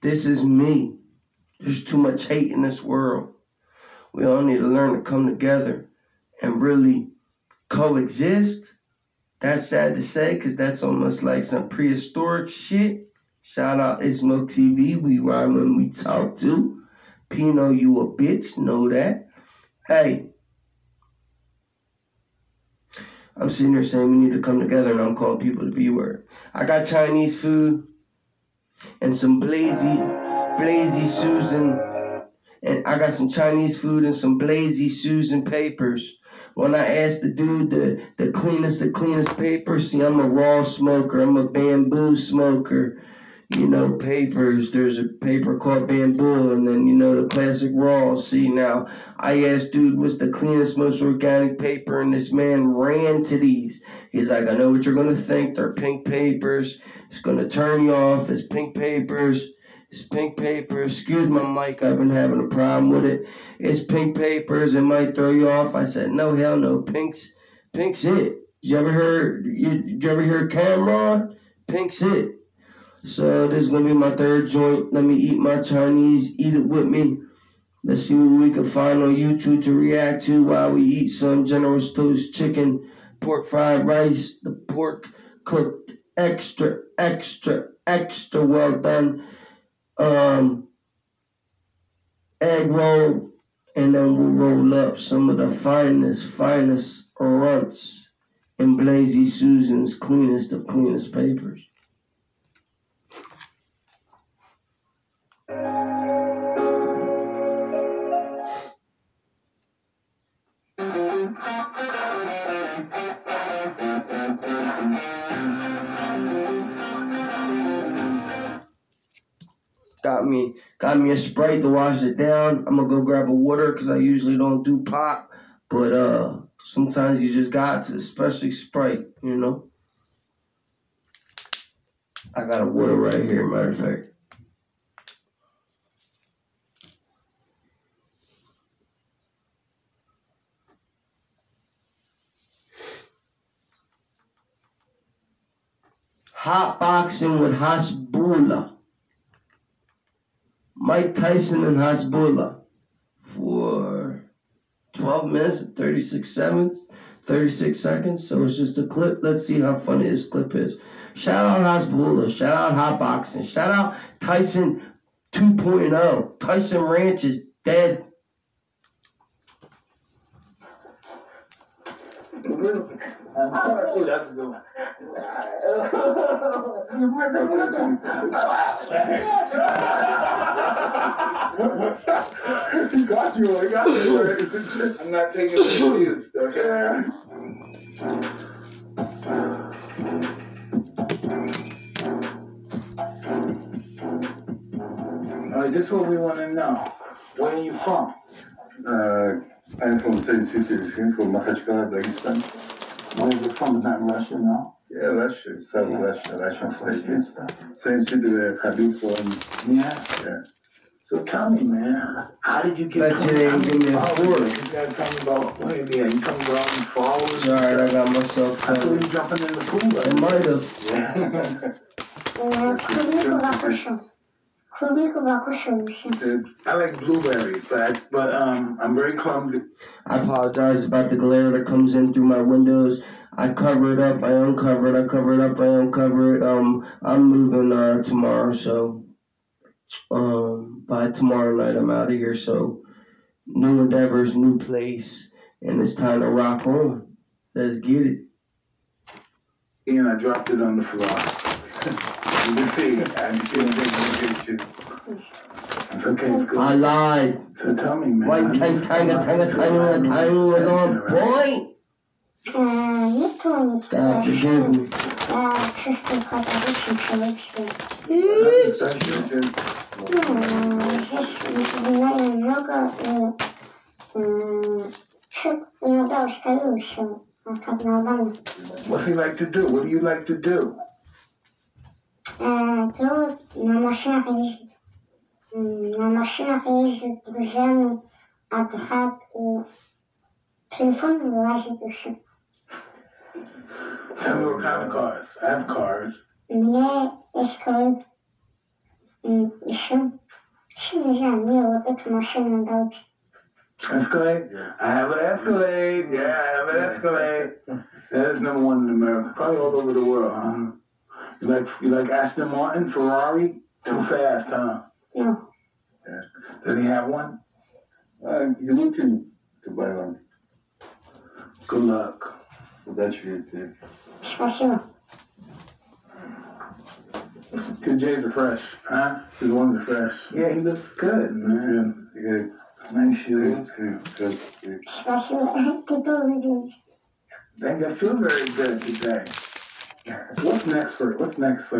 This is me. There's too much hate in this world. We all need to learn to come together and really coexist. That's sad to say because that's almost like some prehistoric shit. Shout out Ismo TV. We ride when we talk to. Pino, you a bitch. Know that. Hey, I'm sitting here saying we need to come together and I'm calling people the B word. I got Chinese food and some blazy Susan. And I got some Chinese food and some blazy Susan papers. When I asked the dude the cleanest paper, see, I'm a raw smoker. I'm a bamboo smoker. You know, papers. There's a paper called bamboo, and then, you know, the classic raw. See, now, I asked dude, what's the cleanest, most organic paper? And this man ran to these. He's like, I know what you're going to think. They're pink papers. It's going to turn you off. It's pink papers. It's pink paper. Excuse my mic. I've been having a problem with it. It's pink papers. It might throw you off. I said, no, hell no. Pink's it. Did you ever hear Cameron? Pink's it. So this is going to be my third joint. Let me eat my Chinese. Eat it with me. Let's see what we can find on YouTube to react to while we eat some General Tso's chicken, pork fried rice, the pork cooked extra well done. Egg roll, and then we'll roll up some of the finest runts in Blazy Susan's cleanest of cleanest papers. Got me a Sprite to wash it down. I'm gonna go grab a water because I usually don't do pop, but sometimes you just got to, especially Sprite, you know. I got a water right here, matter of fact. Hot boxing with Hasbullah. Mike Tyson and Hasbullah for 12 minutes and 36 seconds. So it's just a clip. Let's see how funny this clip is. Shout out Hasbullah. Shout out Hot Boxing. Shout out Tyson 2.0. Tyson Ranch is dead. Got you. I'm not taking it serious, okay? All right, this is what we want to know. Where are you from? I'm from the same city, from Makhachkala, Dagestan. Where are you from? Is that in Russia, no? Yeah, Russia, South Russia, Russian state. Same city where Khabib from. Yeah. So tell me, man, how did you get That's it, give me a fork. You gotta tell me about, you talking about followers? It's alright, I got myself covered. I saw you jumping in the pool. I might have. I like blueberries, but I'm very clumsy. I apologize about the glare that comes in through my windows. I cover it up, I uncover it, I cover it up, I uncover it. I'm moving tomorrow, so by tomorrow night I'm out of here. So new endeavors, new place, and it's time to rock on. Let's get it. And I dropped it on the floor. You can see it. I didn't get you. Okay, it's good. I lied. So tell me, man. White tang was on point. God forgive me. What's he like to do? What do you like to do? На машинах ездит, друзьями отдыхать и телефон вылазит и все. Tell me what kind of cars. I have cars. У меня Escalade Еще не знаю, мне вот эта машина нравится. Escalade? I have an Escalade. Yeah, I have an Escalade. That is number one in America. Probably all over the world, huh? You like Aston Martin, Ferrari? Too fast, huh? No. Yeah. Does he have one? You're looking to buy one. Good luck. Удачи тебе. Спасибо. His J's are fresh, huh? His ones are fresh. Yeah, he looks good, man. Good. Nice shoes. Good. Спасибо. Ты тоже делаешь. Thank you. I feel very good today. What's next? What's the next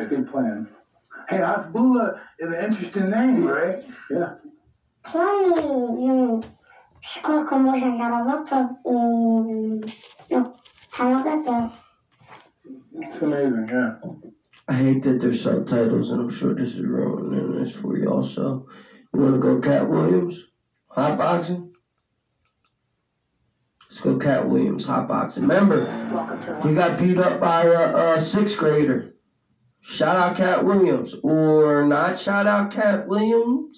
big plan? Hey, Hasbullah is an interesting name, right? Yeah. Планы, сколько можно заработать и помогать. It's amazing, yeah. I hate that there's subtitles, and I'm sure this is ruining this for y'all. So, you want to go Cat Williams? Hot boxing? Let's go Cat Williams, hot boxing. Remember, he got beat up by a sixth grader. Shout out Cat Williams. Or not shout out Cat Williams.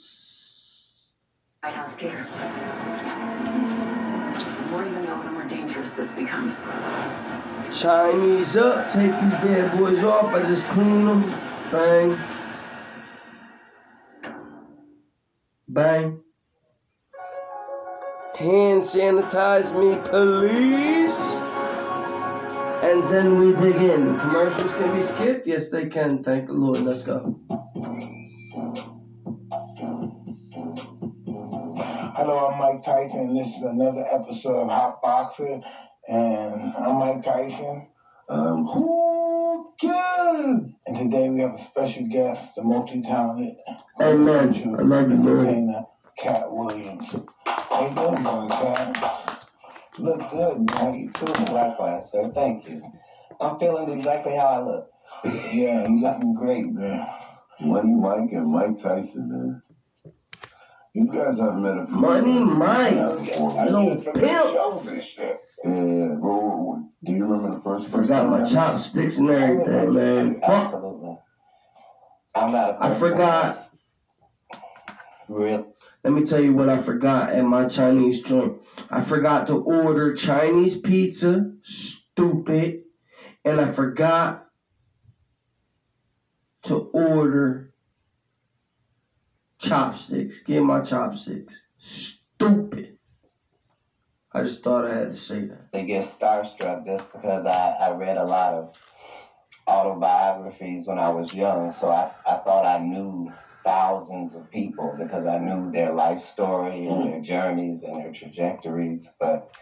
White House, Peter. The more you know, the more dangerous this becomes. Chinese up, take these bad boys off. I just clean them. Bang. Bang. Hand sanitize me, please. And then we dig in. Commercials can be skipped? Yes, they can. Thank the Lord. Let's go. Hello, I'm Mike Tyson. This is another episode of Hot Boxer. And I'm Mike Tyson. Who can? And today we have a special guest, the multi-talented. Amen. I love you, Lord. Entertainer, Cat Williams. How you doing, brother, Cat? Look good, man. You feeling? Likewise, sir. Thank you. I'm feeling exactly how I look. Yeah, you looking great, man. Money Mike and Mike Tyson, man. You guys have met a few Money Mike. I Little just pimp. this shit. Yeah, bro, do you remember the first Forgot my time? chopsticks and everything, man. Fuck. Absolutely. I'm not a I forgot. Real. Let me tell you what I forgot at my Chinese joint. I forgot to order Chinese pizza. Stupid. And I forgot to order chopsticks. Get my chopsticks. Stupid. I just thought I had to say that. They get starstruck just because I read a lot of autobiographies when I was young. So I thought I knew thousands of people because I knew their life story and their journeys and their trajectories. But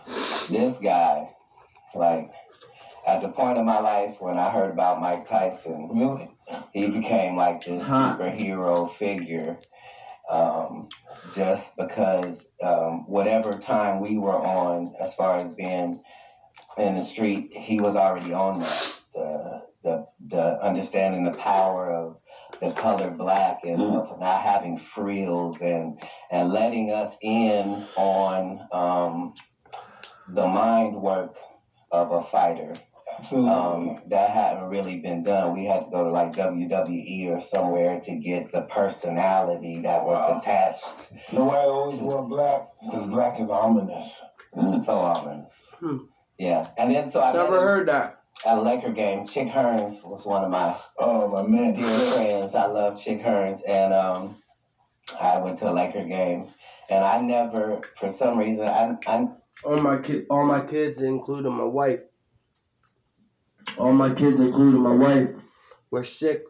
this guy, like, at the point of my life when I heard about Mike Tyson, Really? he became like this Hot. superhero figure. Just because whatever time we were on, as far as being in the street, he was already on that. The understanding the power of the color black and of not having frills and letting us in on the mind work of a fighter. That hadn't really been done. We had to go to like WWE or somewhere to get the personality that was attached. No, I always wore black because black is ominous. So ominous. Yeah. And then so I Never heard that. at a Laker game. Chick Hearns was one of my My man. dear friends. I love Chick Hearns, and I went to a Laker game, and I never, for some reason, All my kids, including my wife. All my kids, including my wife, were sick.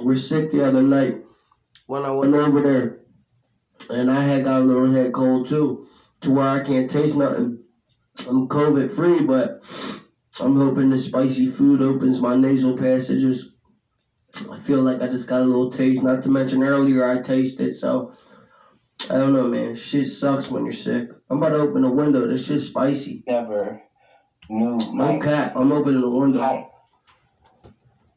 We're sick the other night when I went over there, and I had got a little head cold too, to where I can't taste nothing. I'm COVID free, but I'm hoping the spicy food opens my nasal passages. I feel like I just got a little taste. Not to mention earlier I tasted, so I don't know, man. Shit sucks when you're sick. I'm about to open the window. This shit's spicy. never knew No Mike cat. I'm opening the window. height.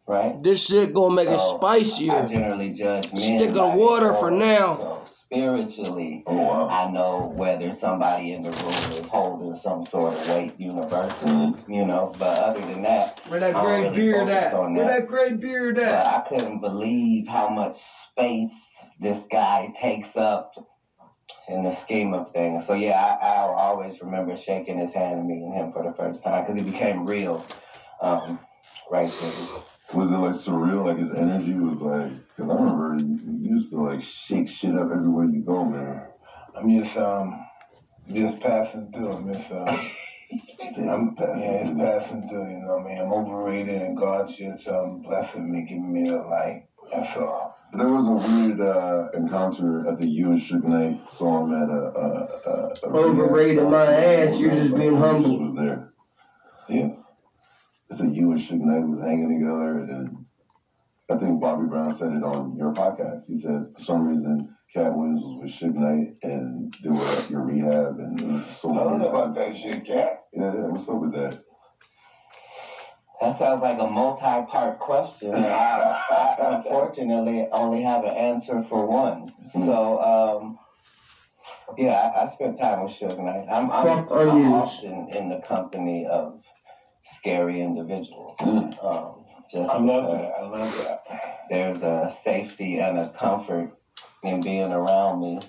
Right? This shit gonna make it So, I spicier. generally judge men. Stick of by water their for aura. now. So spiritually, Oh, wow. I know whether somebody in the room is holding some sort of weight universally, you know. But other than that, Where that I don't great really beard focus at? on Where that. that great beard But at? I couldn't believe how much space this guy takes up in the scheme of things. So yeah, I'll always remember shaking his hand and meeting him for the first time because he became real right there. Was it like surreal? Like his energy was like, because I remember you used to like shake shit up everywhere you go, man. I'm just passing through. It's passing through, you know what I mean? I'm overrated and God just blessing me, giving me the light. That's all. There was a weird encounter at the You and Suge Knight saw him at a Overrated my ass, you're just being humble. Was there. Yeah. It's a You and Suge Knight was hanging together, and I think Bobby Brown said it on your podcast. He said for some reason Cat Williams was with Suge Knight and they were at your rehab, and it was so I don't know about that shit, Cat. Yeah, what's up with that? That sounds like a multi-part question. I unfortunately only have an answer for one. So, yeah, I spent time with Suge Knight. I'm often in the company of scary individuals. I love that. There's a safety and a comfort in being around me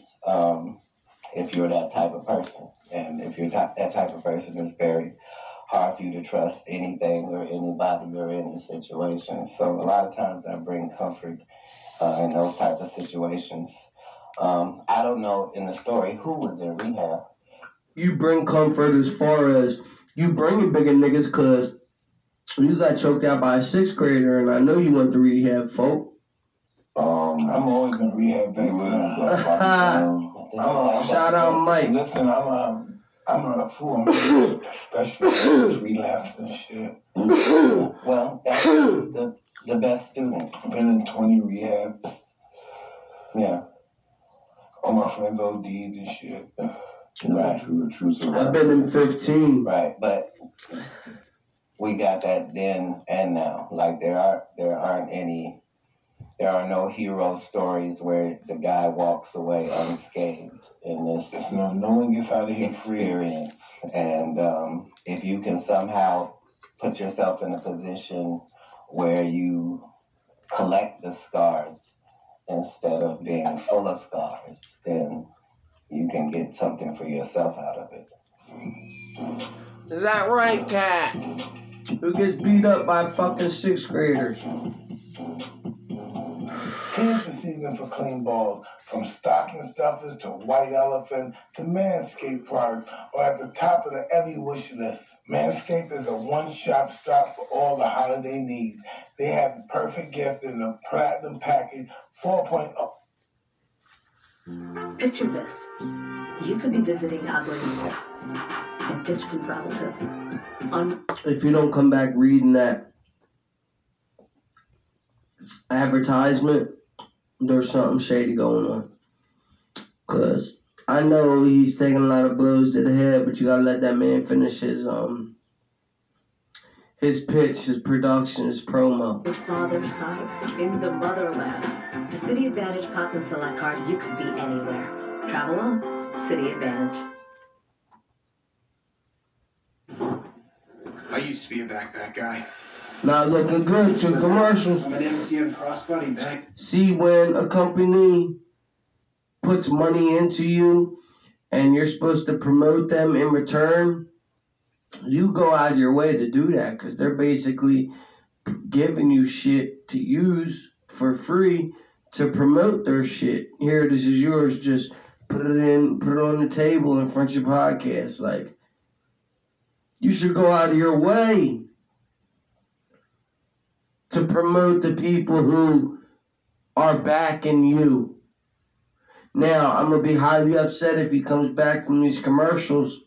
if you're that type of person. And if you're that type of person, it's very hard for you to trust anything or anybody or any situation. So a lot of times I bring comfort in those type of situations. I don't know in the story who was in rehab. You bring comfort as far as you bring your bigger niggas because you got choked out by a 6th grader, and I know you went to rehab, folk. I'm always in rehab, baby. Shout out Mike. Listen, I'm not a fool. I'm especially relapse and shit. Well, that's the best student. I've been in 20 rehabs. Yeah. All my friends OD'd and shit. Right. True. I've been in 15. Right, but we got that then and now. Like there are no hero stories where the guy walks away unscathed in this no one gets out of here experience. And if you can somehow put yourself in a position where you collect the scars instead of being full of scars, then you can get something for yourself out of it. Is that right, Cat? Who gets beat up by fucking 6th graders? Tis the season for clean balls, from stocking stuffers to white elephant to Manscaped products, or at the top of the every wish list. Manscaped is a one-stop shop for all the holiday needs. They have the perfect gift in the platinum package 4.0. Picture this. You could be visiting ugly and distant relatives. If you don't come back reading that advertisement, there's something shady going on. Because I know he's taking a lot of blows to the head, but you gotta let that man finish his pitch, his production, his promo. Your father's side, in the motherland. The City Advantage Platinum Select card, you could be anywhere. Travel on, City Advantage. I used to be a backpack guy. Not looking good. 2 commercials. I'm an MCM crossbody bag. See, when a company puts money into you and you're supposed to promote them in return, you go out of your way to do that because they're basically giving you shit to use for free to promote their shit. Here, this is yours. Just put it on the table in front of your podcast. Like, you should go out of your way to promote the people who are backing you. Now, I'm going to be highly upset if he comes back from these commercials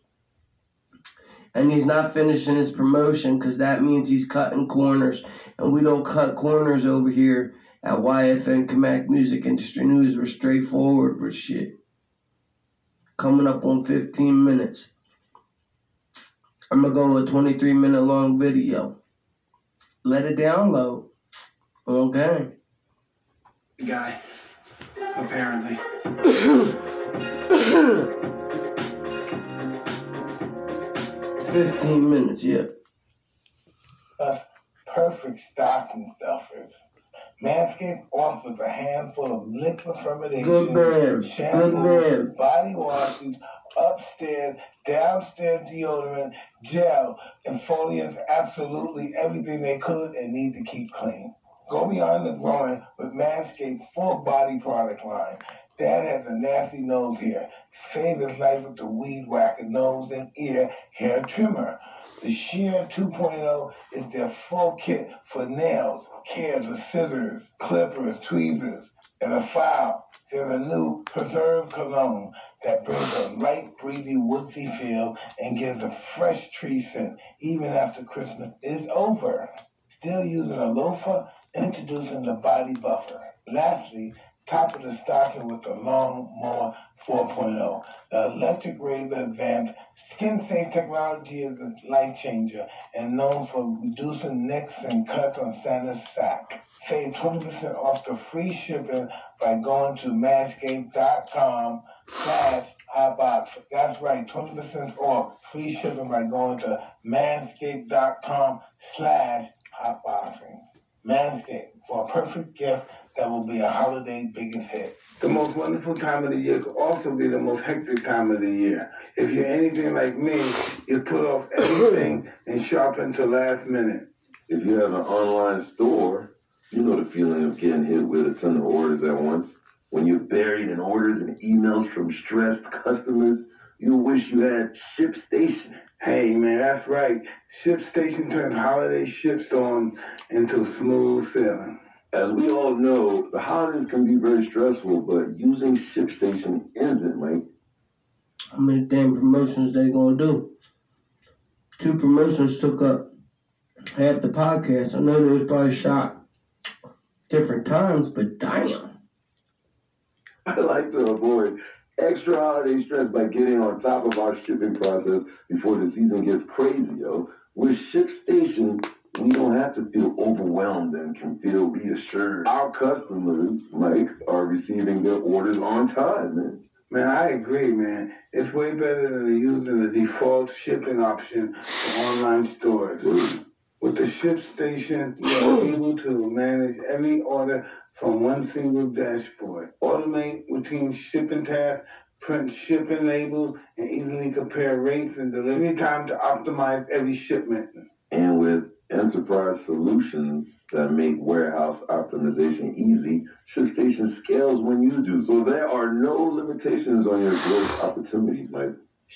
and he's not finishing his promotion because that means he's cutting corners. And we don't cut corners over here at Y.F.N. Kamak Music Industry News. We're straightforward with shit. Coming up on 15 minutes. I'm going to go with a 23-minute long video. Let it download. Okay. Guy. Apparently. 15 minutes, yeah. Perfect stocking stuffers. Manscaped offers a handful of liquid fermentation, Good man. shampoos, body washes, upstairs, downstairs deodorant, gel, exfoliants, absolutely everything they could and need to keep clean. Go beyond the growing with Manscaped full body product line. Dad has a nasty nose here. Save his life with the Weed Whacker nose and ear hair trimmer. The Shear 2.0 is their full kit for nails, cans of scissors, clippers, tweezers, and a file. There's a new Preserve Cologne that brings a light, breezy, woodsy feel and gives a fresh tree scent even after Christmas is over. Still using a loafer, introducing the body buffer. Lastly, top of the stocking with the Long Mower 4.0. The electric razor advanced skin-safe technology is a life changer and known for reducing nicks and cuts on Santa's sack. Save 20% off the free shipping by going to manscaped.com/hotbox. That's right, 20% off free shipping by going to manscaped.com/hotboxing. Manscaped, for a perfect gift that will be a holiday biggest hit. The most wonderful time of the year could also be the most hectic time of the year. If you're anything like me, you put off everything and shop until last minute. If you have an online store, you know the feeling of getting hit with a ton of orders at once. When you're buried in orders and emails from stressed customers, you wish you had ShipStation. Hey man, that's right. ShipStation turns holiday shipstorm into smooth sailing. As we all know, the holidays can be very stressful, but using ShipStation isn't, Mike. How many damn promotions they gonna do? 2 promotions took up half the podcast. I know they was probably shot different times, but damn. I like to avoid extra holiday stress by getting on top of our shipping process before the season gets crazy, yo. With ShipStation, we don't have to feel overwhelmed and can feel reassured. Our customers, Mike, are receiving their orders on time, man. Man, I agree, man. It's way better than using the default shipping option for online stores. With the ShipStation, you're able to manage every order from one single dashboard. Automate routine shipping tasks, print shipping labels, and easily compare rates and delivery time to optimize every shipment. And with enterprise solutions that make warehouse optimization easy, ShipStation scales when you do. So there are no limitations on your growth opportunities, Mike.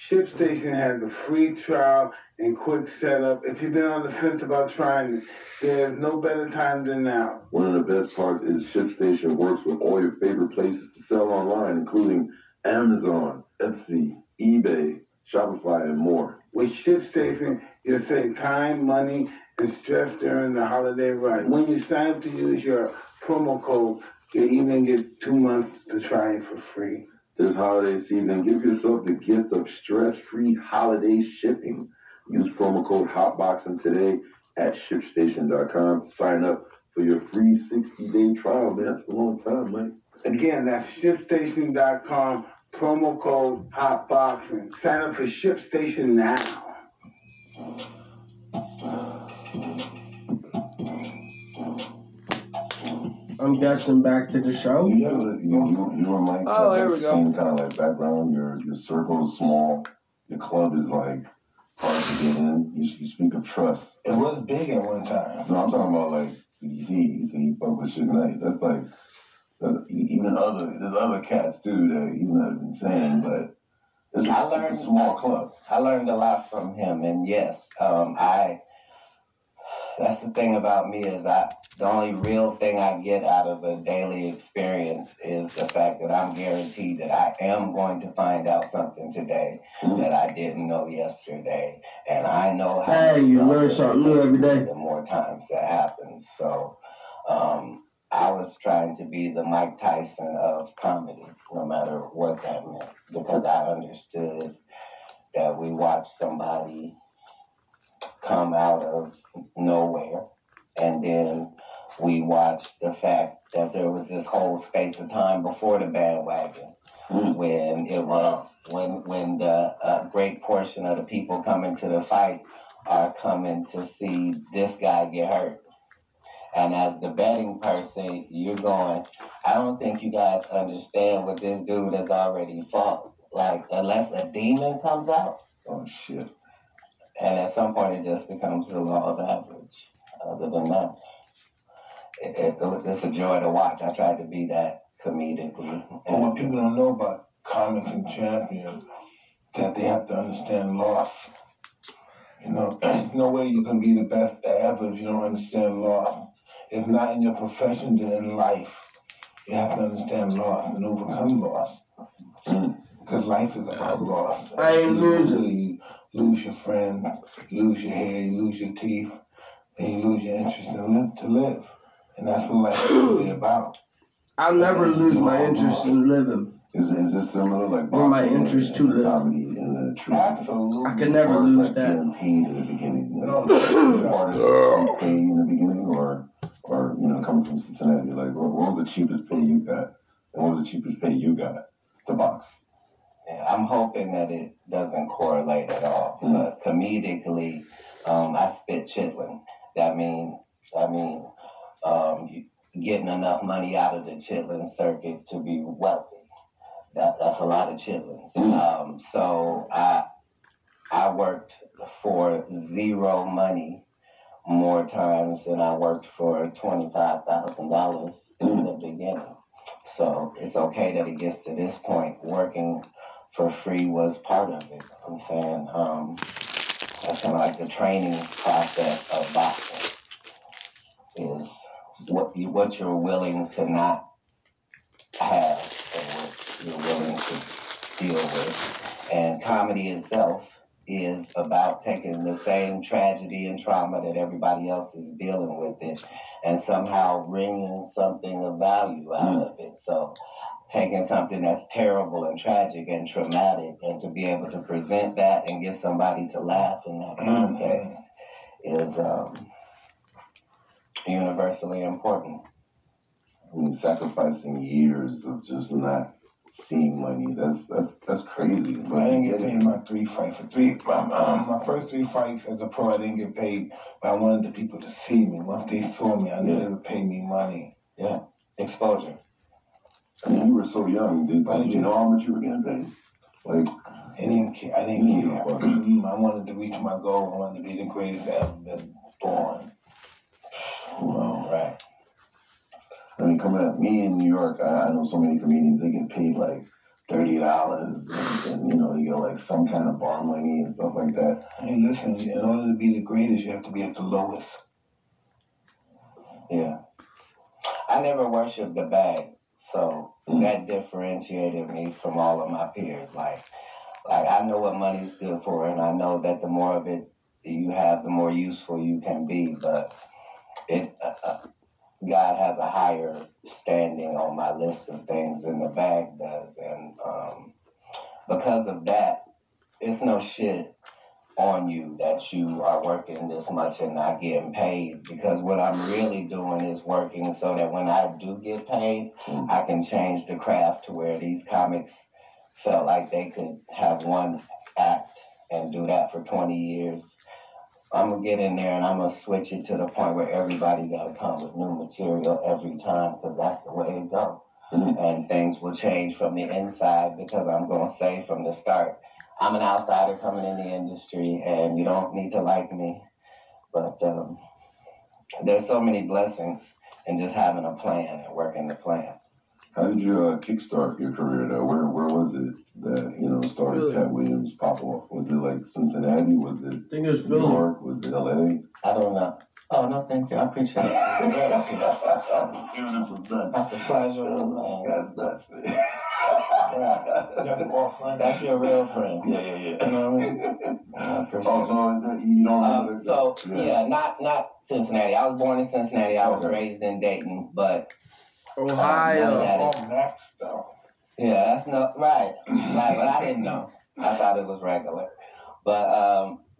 ShipStation has a free trial and quick setup. If you've been on the fence about trying it, there's no better time than now. One of the best parts is ShipStation works with all your favorite places to sell online, including Amazon, Etsy, eBay, Shopify, and more. With ShipStation, you'll save time, money, and stress during the holiday rush. When you sign up to use your promo code, you'll even get 2 months to try it for free. This holiday season, give yourself the gift of stress-free holiday shipping. Use promo code HOTBOXING today at ShipStation.com. Sign up for your free 60-day trial, man. That's a long time, man. Again, that's ShipStation.com, promo code HOTBOXING. Sign up for ShipStation now. I'm guessing back to the show. You and Mike Oh, have there we the go. same kind of like background. Your circle is small. Your club is like hard to get in. You speak of trust. It was big at one time. No, I'm talking about like he fuck with Suge Knight. That's like there's other cats too that even have been saying, but it's a small club. I learned a lot from him, and yes, that's the thing about me is the only real thing I get out of a daily experience is the fact that I'm guaranteed that I am going to find out something today that I didn't know yesterday, and I know how. Hey, you learn something new every day. The more times that happens, so I was trying to be the Mike Tyson of comedy, no matter what that meant, because I understood that we watched somebody come out of nowhere, and then we watched the fact that there was this whole space of time before the bandwagon when it was when the great portion of the people coming to the fight are coming to see this guy get hurt. And as the betting person, you're going, I don't think you guys understand what this dude has already fought. Like, unless a demon comes out. Oh, shit. And at some point, it just becomes the law of average. Other than that, it's a joy to watch. I tried to be that comedically. And what people don't know about comics and champions, that they have to understand loss. You know, there's no way you can be the best ever if you don't understand loss. If not in your profession, then in life. You have to understand loss and overcome loss. Because life is about loss. I ain't losing. You lose your friend, you lose your hair, you lose your teeth, and you lose your interest to live. And that's what life is really about. I'll never lose my interest in living. Is this similar, like, or my interest to live? comedy in the truth? Absolutely. I could never lose that. Getting paid in the beginning. Artists pay in the beginning, or coming from Cincinnati, like, what was the cheapest pay you got? And what was the cheapest pay you got to box? Yeah, I'm hoping that it doesn't correlate at all. But comedically, I spit chitlin. That means getting enough money out of the chitlin circuit to be wealthy. That's a lot of chitlins. So I worked for zero money more times than I worked for $25,000 in the beginning. So it's okay that it gets to this point. Working for free was part of it. I'm saying that's kind of like the training process of boxing is what you're willing to not have and what you're willing to deal with. And comedy itself is about taking the same tragedy and trauma that everybody else is dealing with it and somehow wringing something of value out of it. So taking something that's terrible and tragic and traumatic and to be able to present that and get somebody to laugh in that context is universally important. I mean, sacrificing years of just not seeing money, that's crazy. But I didn't get paid my 3 fights. My first 3 fights as a pro, I didn't get paid, but I wanted the people to see me. Once they saw me, I knew they would pay me money. Yeah, exposure. I mean, you were so young. Did you know how much you were getting paid? Like, I didn't care. I wanted to reach my goal. I wanted to be the greatest that ever been born. Wow. Right. I mean, coming up, me in New York, I know so many comedians, they get paid like $30 and they get like some kind of bar money and stuff like that. Hey, listen, in order to be the greatest, you have to be at the lowest. Yeah. I never worshipped the bag, so that differentiated me from all of my peers. Like I know what money's good for, and I know that the more of it you have, the more useful you can be, but God has a higher standing on my list of things than the bag does. And because of that, it's no shit on you that you are working this much and not getting paid. Because what I'm really doing is working so that when I do get paid, I can change the craft to where these comics felt like they could have one act and do that for 20 years. I'm going to get in there and I'm going to switch it to the point where everybody got to come with new material every time because that's the way it goes. And things will change from the inside because I'm going to say from the start, I'm an outsider coming in the industry and you don't need to like me. But there's so many blessings in just having a plan and working the plan. How did you kickstart your career though? Where was it that, started Philly. Cat Williams pop off? Was it like Cincinnati? Was it I think it was New Philly. York? Was it LA? I don't know. Oh, no, thank you. I appreciate it. That's a pleasure. That's nuts. That's your real friend. Yeah. You know what I mean? I appreciate it. So you don't remember? Not Cincinnati. I was born in Cincinnati. I was raised in Dayton, but Ohio. yeah, that's not right. Right, but I didn't know. I thought it was regular. But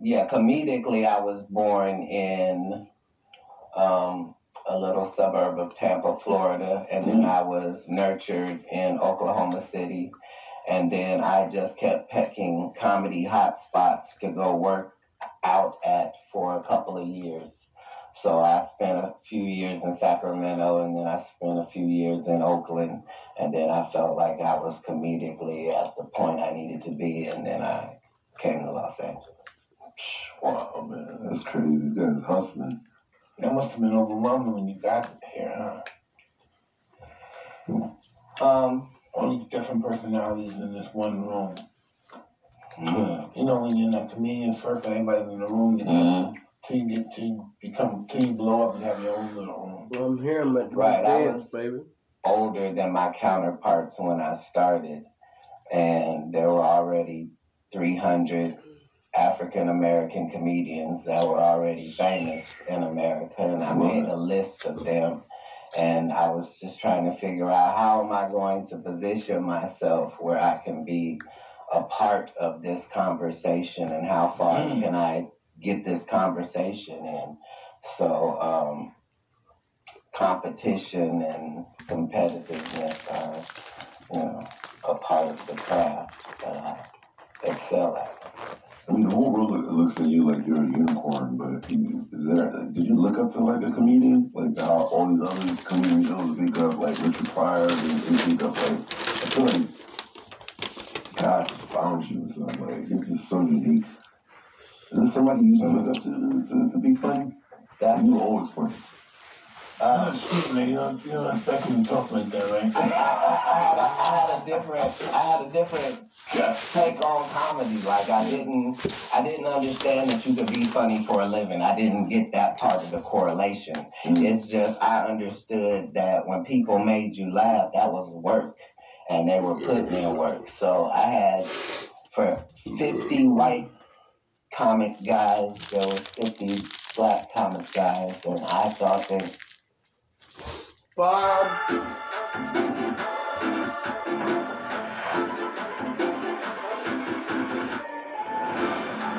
comedically, I was born in a little suburb of Tampa, Florida, and then I was nurtured in Oklahoma City, And then I just kept pecking comedy hot spots to go work out at for a couple of years. So I spent a few years in Sacramento, and then I spent a few years in Oakland, and then I felt like I was comedically at the point I needed to be, and then I came to Los Angeles. Wow, man, that's crazy. You guys hustling. That must have been overwhelming when you got here, huh? All these different personalities in this one room. Mm-hmm. You know, when you're in a comedian circle, everybody's in the room together. Till you get till you blow up and have your own little room. Well, I'm here, I'm at the Right, dance, baby. Older than my counterparts when I started, and there were already 300 African American comedians that were already famous in America, and I made a list of them, and I was just trying to figure out how am I going to position myself where I can be a part of this conversation, and how far can I get this conversation in. So competition and competitiveness are, a part of the craft that I excel at. I mean, the whole world looks at you like you're a unicorn, but did you look up to like a comedian? Like how all these other comedians pick up like Richard Pryor and pick up like, I feel like God found you or something. Like, you're just so unique. Is there somebody you used to look up to be funny? You were always funny. Excuse me, you don't expect me to talk like that, right? I had a different take on comedy. Like I didn't understand that you could be funny for a living. I didn't get that part of the correlation. It's just I understood that when people made you laugh, that was work, and they were putting in work. So I had for 50 white comic guys, there were 50 black comic guys, and I thought they. Bob.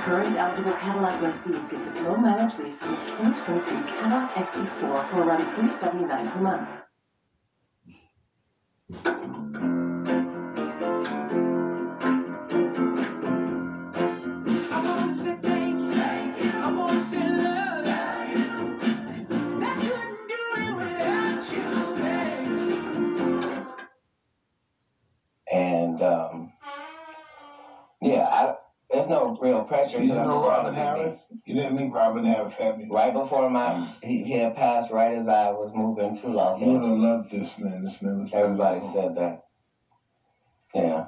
Current eligible Cadillac lessees get this low mileage lease on this 2023 Cadillac XT4 for around $379 per month. And there's no real pressure. You know Robin Harris? You didn't meet Robin Harris, have you? Right before he had passed right as I was moving to Los Angeles. You would have loved this man. This man was Everybody said that. Yeah.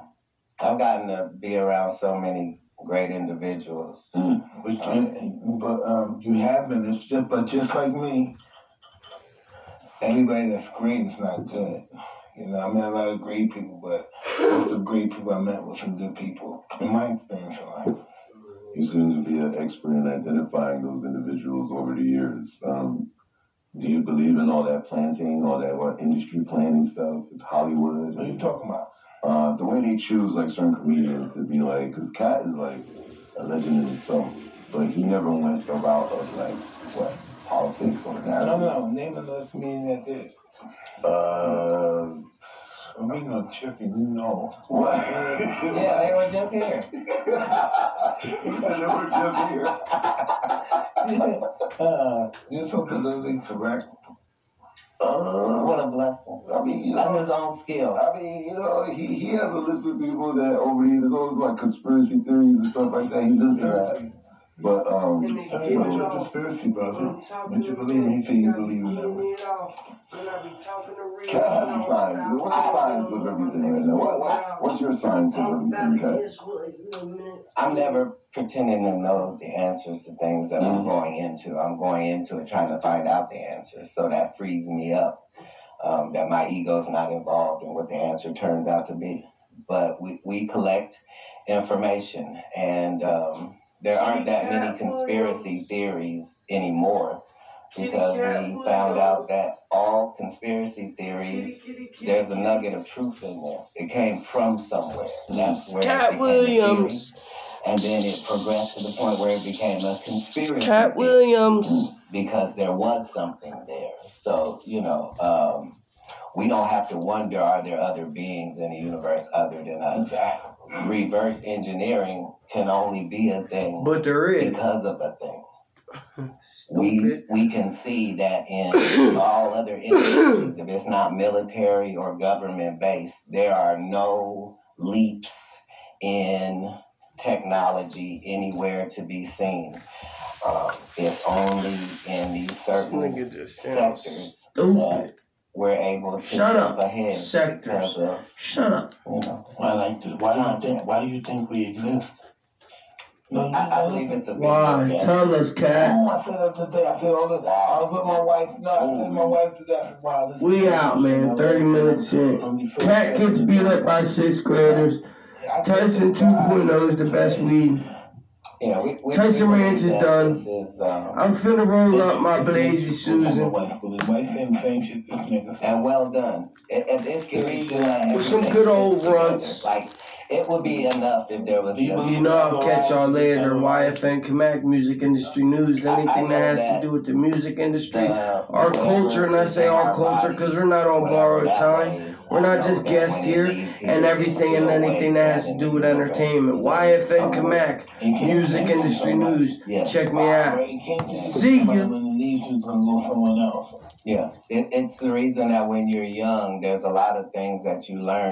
I've gotten to be around so many great individuals. But you have been. It's just like me. Everybody that's great is not good. You know, I met a lot of great people, but most of the great people I met were some good people, in my experience in life. You seem to be an expert in identifying those individuals over the years. Do you believe in all that planting, all that industry planning stuff, Hollywood? What are you talking about? The way they choose like certain comedians to be like, because Cat is like a legend in himself, but he never went the route of like politics or narrative. No. Name another comedian that did. We know chicken, you know. What? Yeah, they were just here. He said they were just here. You're so politically correct. What a blessing. I mean, on his own skill. I mean, he has a list of people that over here, there's always like conspiracy theories and stuff like that. He lives in that. But, what's your conspiracy, brother? What you believe in? He said you believe in that. Cat has a science. What's the science of everything right now? What's your science of everything, Cat? I'm never pretending to know the answers to things that I'm going into. I'm going into it trying to find out the answers. So that frees me up, that my ego's not involved in what the answer turns out to be. But we collect information, and there aren't that many conspiracy theories anymore, because we found out that all conspiracy theories, there's a nugget of truth in there. It came from somewhere. That's where Cat Williams. Theory, and then it progressed to the point where it became a conspiracy Cat Williams. because there was something there. So, we don't have to wonder, are there other beings in the universe other than us? Reverse engineering can only be a thing but there is because of a thing. We can see that in all other industries, if it's not military or government based, there are no leaps in technology anywhere to be seen. It's only in these certain sectors that we're able to Shut up. ahead. Sectors. Shut up. You know, why do you think we exist? No, I believe it's a big Why? look at Tell us, Cat. I said that today. I said, I was with my wife. No, I said my wife today. I said, wow, this We out, man. 30 minutes in. Cat gets beat up by 6th graders. Tyson 2.0 is the best weed. Yeah, Tyson Ranch is done. I'm finna roll up my Blazy Susan. And well done. It's the reason With some good old runts. Like, it would be enough if there was. You know I'll catch y'all later. Y.F.N. Kamak, music industry news. Anything that has to do with the music industry, our culture, and I say our culture because we're not on borrowed time. We're not just guests here, and everything and anything that has to do with entertainment. Y.F.N. Kamak, music industry news. Check me out. See ya. Yeah, it's the reason that when you're young, there's a lot of things that you learn.